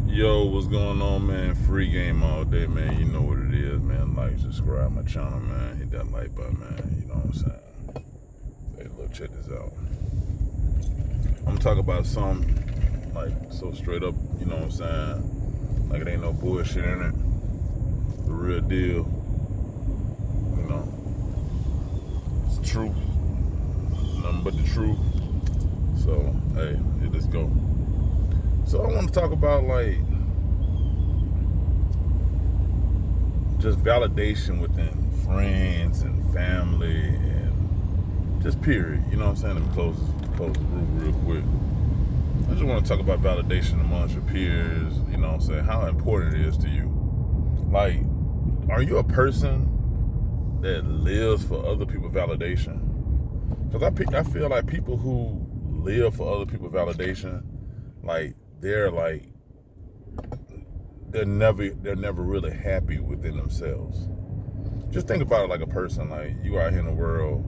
Yo, what's going on, man? Free game all day, man. You know what it is, man. Like, subscribe my channel, man. Hit that like button, man. You know what I'm saying? Hey, look, check this out. I'm gonna talk about something, like, so straight up, you know what I'm saying? Like, it ain't no bullshit in it. The real deal. You know, it's the truth. Nothing but the truth. So, hey, let's go. So, I want to talk about, like, just validation within friends and family and just period. You know what I'm saying? Let me close the room real quick. I just want to talk about validation amongst your peers. You know what I'm saying? How important it is to you. Like, are you a person that lives for other people's validation? Because I feel like people who live for other people's validation, like, they're never really happy within themselves. Just think about it like a person. Like, you out here in the world,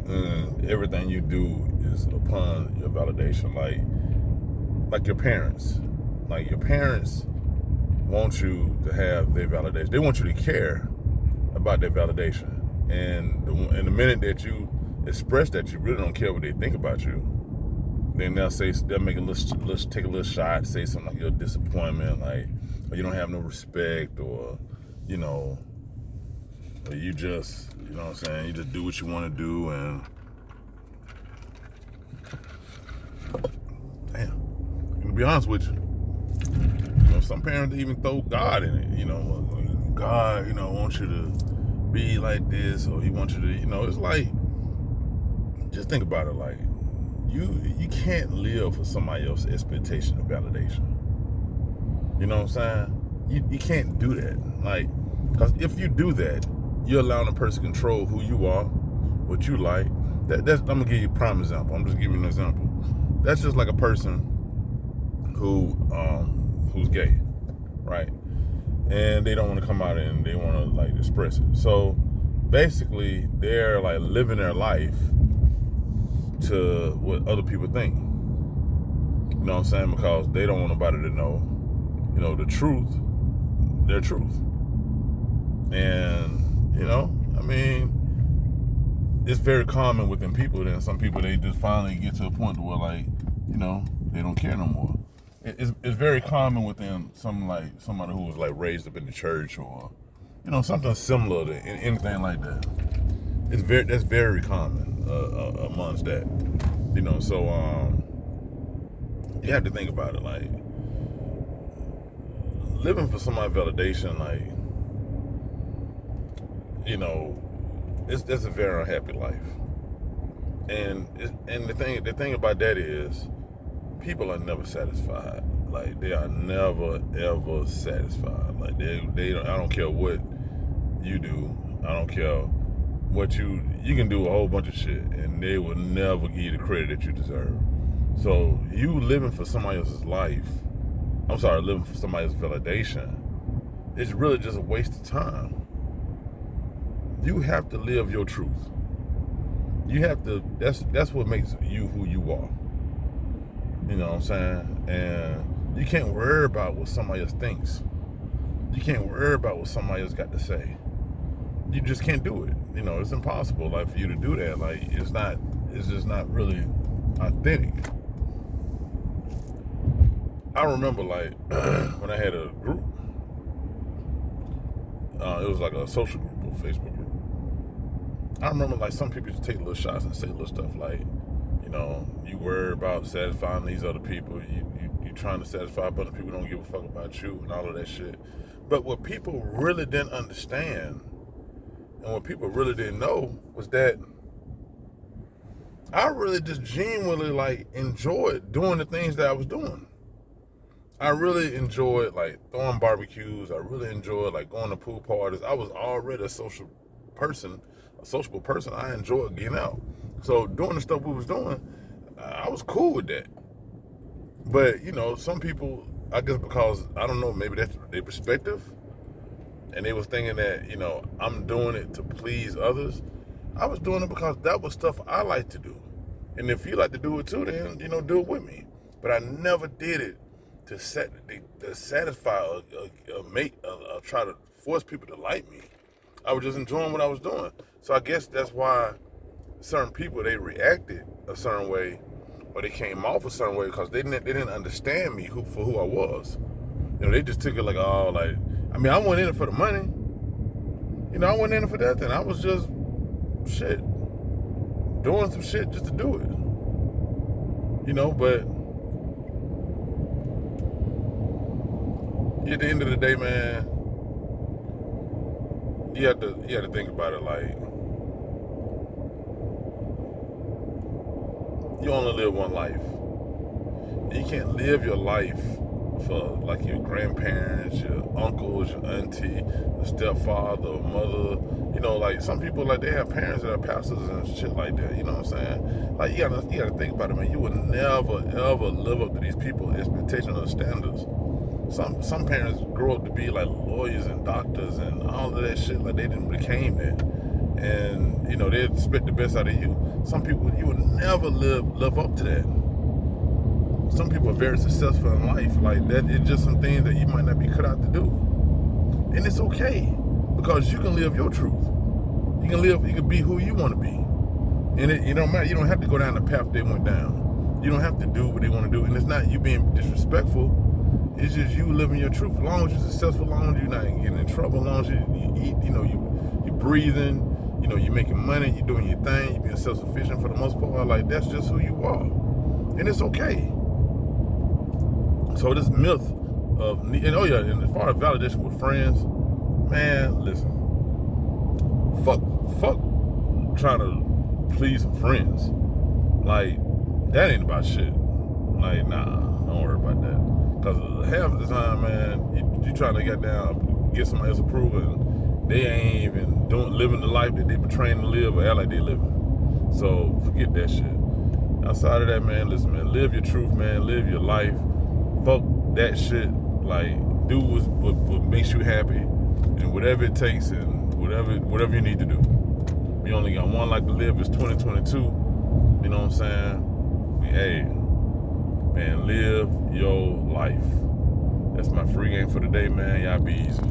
and everything you do is upon your validation. Like your parents. Like, your parents want you to have their validation. They want you to care about their validation. And the minute that you express that you really don't care what they think about you, then they'll make let's take a little shot, say something like you're a disappointment, like, or you don't have no respect, or, you know, or you just, you know what I'm saying, you just do what you want to do. And damn, to be honest with you, some parents even throw God in it. You know, God, wants you to be like this, or he wants you to, it's like, just think about it. Like, you can't live for somebody else's expectation of validation. You know what I'm saying? You can't do that. Like, because if you do that, you're allowing a person to control who you are, what you like. I'm gonna give you a prime example. I'm just giving you an example. That's just like a person who's gay, right? And they don't want to come out and they want to, like, express it. So basically, they're like living their life to what other people think. You know what I'm saying? Because they don't want nobody to know, the truth, their truth. And, I mean, it's very common within people. Then some people, they just finally get to a point where, like, they don't care no more. It's very common within somebody who was, like, raised up in the church, or, something similar to anything like that. That's very common amongst that. So you have to think about it, like, living for somebody's validation, like, it's a very unhappy life. And the thing about that is, people are never satisfied. Like, they are never ever satisfied. Like, they don't. I don't care what you do. I don't care what you can do a whole bunch of shit, and they will never give you the credit that you deserve. So you living for somebody else's life, living for somebody else's validation, it's really just a waste of time. You have to live your truth. You have to. That's what makes you who you are. You know what I'm saying? And you can't worry about what somebody else thinks. You can't worry about what somebody else got to say. You just can't do it. It's impossible. Like, for you to do that, like, it's just not really authentic. I remember, like, when I had a group, it was like a social group, a Facebook group. I remember, like, some people just take little shots and say little stuff like, you worry about satisfying these other people. You trying to satisfy other people, don't give a fuck about you, and all of that shit. But what people really didn't understand, and what people really didn't know, was that I really just genuinely, like, enjoyed doing the things that I was doing. I really enjoyed, like, throwing barbecues. I really enjoyed, like, going to pool parties. I was already a sociable person. I enjoyed getting out. So doing the stuff we was doing, I was cool with that. But, some people, I guess because, I don't know, maybe that's their perspective, and they was thinking that, I'm doing it to please others. I was doing it because that was stuff I like to do. And if you like to do it too, then, do it with me. But I never did it to satisfy a mate, try to force people to like me. I was just enjoying what I was doing. So I guess that's why certain people, they reacted a certain way, or they came off a certain way, because they didn't understand me for who I was. You know, they just took it like, oh, like, I mean, I went in it for the money. You know, I went in it for that thing. I was just doing some shit just to do it. You know, but at the end of the day, man, you have to think about it like, you only live one life. You can't live your life for like your grandparents, your uncles, your auntie, your stepfather, or mother. You know, like some people, like, they have parents that are pastors and shit like that. You know what I'm saying? Like, you gotta think about it, man. You would never ever live up to these people's expectations or standards. Some parents grow up to be like lawyers and doctors and all of that shit. Like, they didn't became that, and you know, they expect the best out of you. Some people, you would never live up to that. Some people are very successful in life. Like that, it's just some things that you might not be cut out to do, and it's okay, because you can live your truth. You can be who you want to be, and it don't matter. You don't have to go down the path they went down. You don't have to do what they want to do, and it's not you being disrespectful. It's just you living your truth. As long as you're successful, as long as you're not getting in trouble, as long as you eat, you know, you're breathing, you know, you're making money, you're doing your thing, you're being self-sufficient for the most part. Like, that's just who you are, and it's okay. So this myth of, and as far as validation with friends, man, listen, fuck trying to please some friends. Like, that ain't about shit. Like, nah, don't worry about that. Because half of the time, man, you trying to get somebody else approval, and they ain't even living the life that they been trained to live or act like they living. So forget that shit. Outside of that, man, listen, man, live your truth, man, live your life. Fuck that shit. Like, do what makes you happy, and whatever it takes, and whatever you need to do. We only got one life to live. It's 2022. You know what I'm saying? Hey, man, live your life. That's my free game for the day, man. Y'all be easy.